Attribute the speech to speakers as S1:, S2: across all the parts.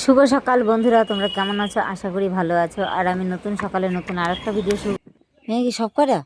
S1: শুভ সকাল বন্ধুরা, তোমরা কেমন আছো? আশা করি ভালো আছো। আর আমি নতুন সকালে নতুন আরেকটা ভিডিও শুরু কি সব করা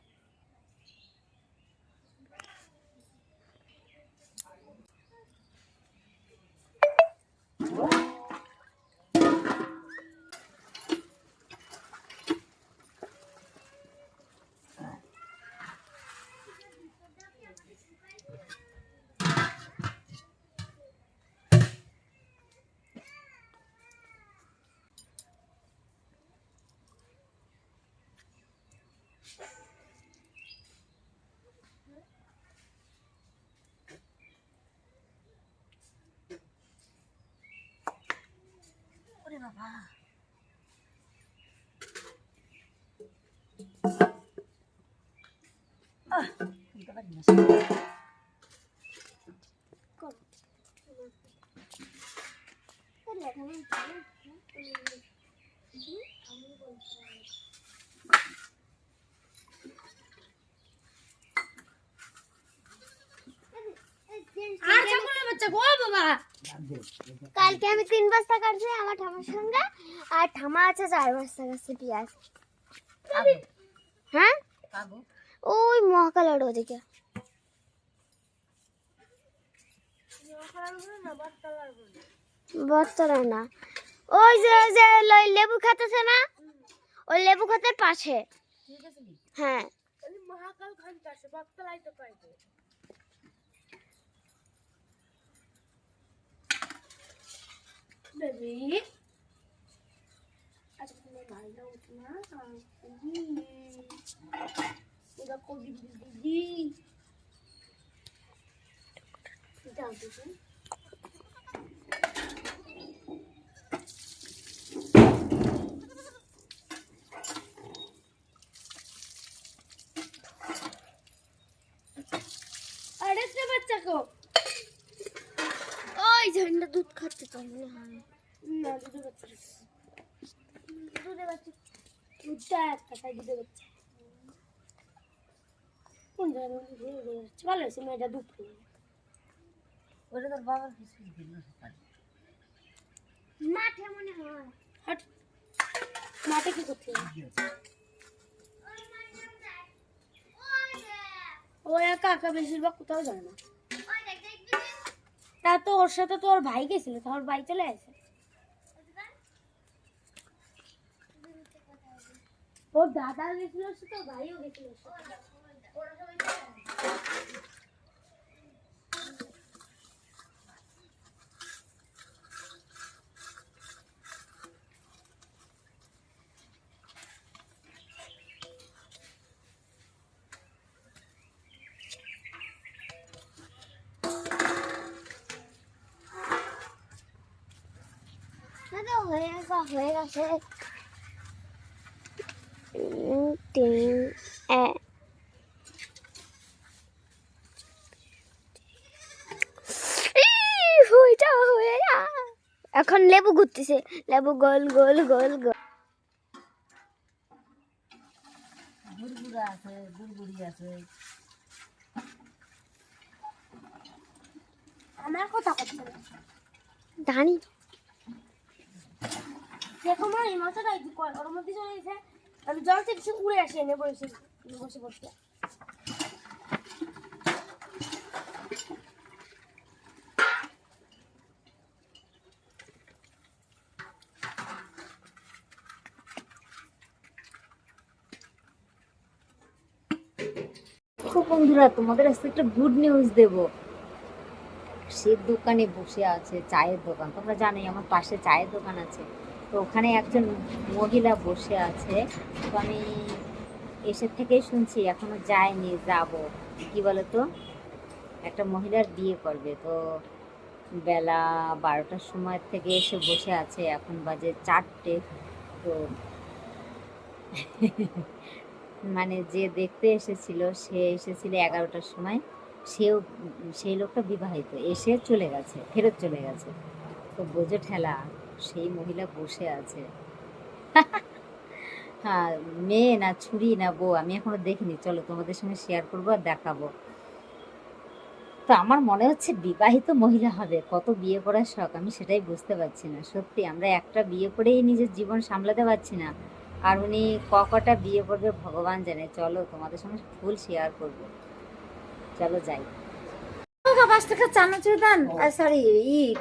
S1: বাবা।
S2: কালকে আমি 3 বস্তা কাটছি আমার ঠামার সঙ্গে, আর ঠামা আছে 4 বস্তা কাটছে পেঁয়াজ। হ্যাঁ, ওই মহাকালের ওদিকে। বটতলা না, ওই যে লেবু খাতেছে না, ওই লেবু খাতের পাশে। হ্যাঁ, মহাকাল খান পাশে বটতলাই তো পাইবে। বেবি আচ্ছা, তুমি ভাইটা উঠো না, ওটা কোদি দিদি যাও দিদি। अरे से बच्चा को ओए झंडा दूध खाते तो मने हां ना दूध बच्चा दूधটা একটা দুধ বচ্চা কোন জায়গায় ভালো আছে মেয়েটা দুধ খায়।
S1: ওটা তোর বাবার কিছু দিল সকালে
S2: মাঠে মনে হয়।
S1: হট,
S2: মাঠে কি করতে ও একা একা বেশিরভাগ কোথাও যায় না। তা তো ওর সাথে তো ওর ভাই গেছিল, তো ওর ভাই চলে আসে। ওর দাদা গেছিল, তো ভাইও গেছিল। হয়ে গেছে এখন লেবু ঘুরতেছে, লেবু গোল গোল গোল গোল।
S1: গুড়গুড়া আছে, গুড়গুড়ি আছে।
S2: আমার কথা করছে না জানি দেখো মা, এই মাছটা ওর মধ্যে চলে গেছে। আমি জল থেকে উড়ে আসি, এনে বসে বসে বসে
S1: খুব বন্ধুরা, তোমাদের আজকে একটা গুড নিউজ দেব। সে দোকানে বসে আছে, চায়ের দোকান, তোমরা জানোই আমার পাশে চায়ের দোকান আছে। তো ওখানে একজন মহিলা বসে আছে। তো আমি এসে থেকেই শুনছি, এখনো যায়নি, যাব। কি বলতো, একটা মহিলার বিয়ে করবে। তো বেলা 12টার সময় থেকে এসে বসে আছে, এখন বাজে 4টে। তো মানে যে দেখতে এসেছিল, সে এসেছিল 11টার সময়। সেও, সেই লোকটা বিবাহিত, এসে চলে গেছে, ফেরত চলে গেছে। তো বোঝো ঠেলা, সেই মহিলা বসে আছে। হ্যাঁ, মেয়ে না ছুরি না বউ আমি এখনো দেখিনি। চলো তোমাদের সঙ্গে শেয়ার করবো আর দেখাবো। তো তো আমার মনে হচ্ছে বিবাহিত মহিলা হবে, কত বিয়ে করার শখ, আমি সেটাই বুঝতে পারছি না। সত্যি আমরা একটা বিয়ে করেই নিজের জীবন সামলাতে পারছি না, আর উনি কটা বিয়ে করবে ভগবান জানে। চলো তোমাদের সঙ্গে ফুল শেয়ার করবো, চলো যাই। 5 টাকা চানাচুর দান, সরি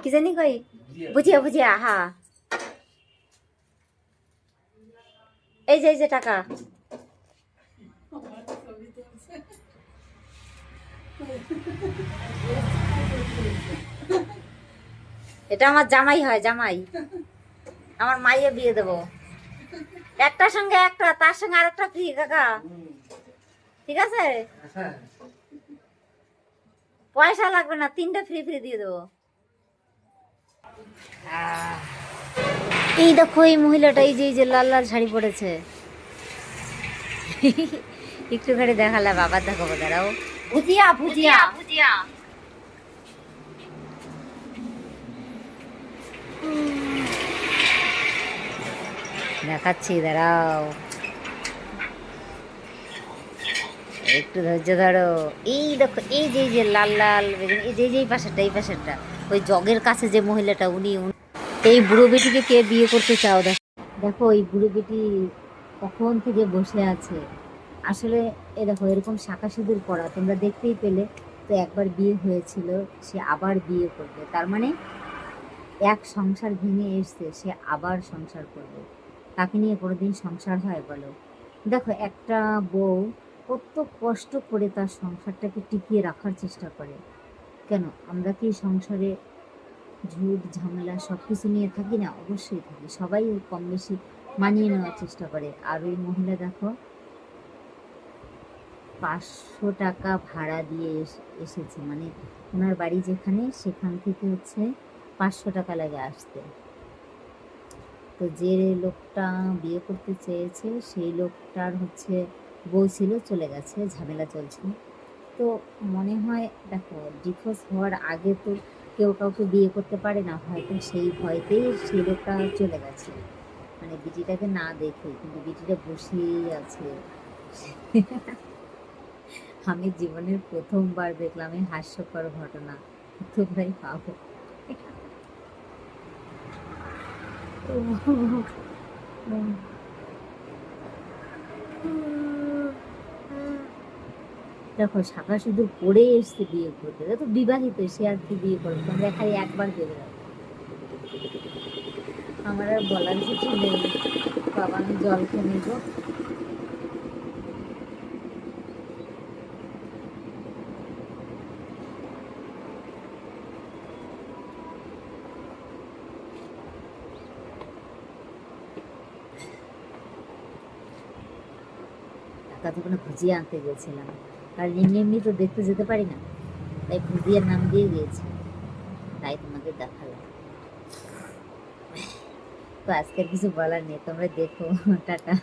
S1: কি জানি কই, বুঝিয়া বুঝিয়া, হ্যাঁ এই যে টাকা। এটা আমার জামাই হয়, জামাই আমার মাইয়ে বিয়ে দেবো, একটার সঙ্গে একটা, তার সঙ্গে আরেকটা ফ্রি কাকা, ঠিক আছে? পয়সা লাগবে না, 3টা ফ্রি ফ্রি দিয়ে দেবো। এই দেখো এই মহিলাটা, এই যে লাল লাল শাড়ি পরেছে, একটুখানি দেখালে বাবা, দেখো দাঁড়াও, ভুজিয়া ভুজিয়া ভুজিয়া, দেখাচ্ছি দাঁড়াও, একটু ধৈর্য ধরো। এই দেখো এই যে লাল লাল বেগুন, এই যে পাশেরটা, এই পাশেরটা, ওই জগের কাছে যে মহিলাটা, উনি এই বুড়ো বেটিকে কে বিয়ে করতে চাও? দেখো দেখো ওই বুড়ো বেটি কখন থেকে বসে আছে। আসলে এ দেখো এরকম শাঁখা সিঁদুর পরা তোমরা দেখতেই পেলে, তো একবার বিয়ে হয়েছিল, সে আবার বিয়ে করবে, তার মানে এক সংসার ভেঙে এসছে, সে আবার সংসার করবে। তাকে নিয়ে কোনোদিন সংসার হয় বলো? দেখো একটা বউ কত কষ্ট করে তার সংসারটাকে টিকিয়ে রাখার চেষ্টা করে। কেন আমরা কি সংসারে ঝুট ঝামেলা সব কিছু নিয়ে থাকি না? অবশ্যই থাকি, সবাই কম বেশি মানিয়ে নেওয়ার চেষ্টা করে। আর ওই মহিলা দেখো 500 টাকা ভাড়া দিয়ে এসেছে, মানে ওনার বাড়ি যেখানে, সেখান থেকে হচ্ছে 500 টাকা লাগে আসতে। তো যে লোকটা বিয়ে করতে চেয়েছে সেই লোকটার হচ্ছে বউ ছিল, চলে গেছে, ঝামেলা চলছে। তো মনে হয় দেখো ডিভোর্স হওয়ার আগে তো কেউ কাউকে বিয়ে করতে পারে না, হয়তো সেই ভয়তেই সেই লোকটা চলে গেছে, মানে বিটিটাকে না দেখে, কিন্তু বিটিটা বসেই আছে। আমি জীবনের প্রথমবার দেখলাম এই হাস্যকর ঘটনা, তোমরাই পাবো। দেখো শাখা শুধু পড়ে এসছে বিয়ে করতে, তো বিবাহিত, সে আর কি বিয়ে করবে, তোমরা খালি একবার ভেবে রাখো। আমার আর বলার কিছু নেই, বাবা আমি জল খেয়ে নেব। টাকা তো কোনো ভুজিয়া আনতে গিয়েছিলাম, কারণ এমনি এমনি তো দেখতে যেতে পারি না, তাই ভুজিয়ার নাম দিয়ে গিয়েছি, তাই তোমাদের দেখালাম। তো আজকের কিছু বলার নেই, তোমরা দেখো, টাটা।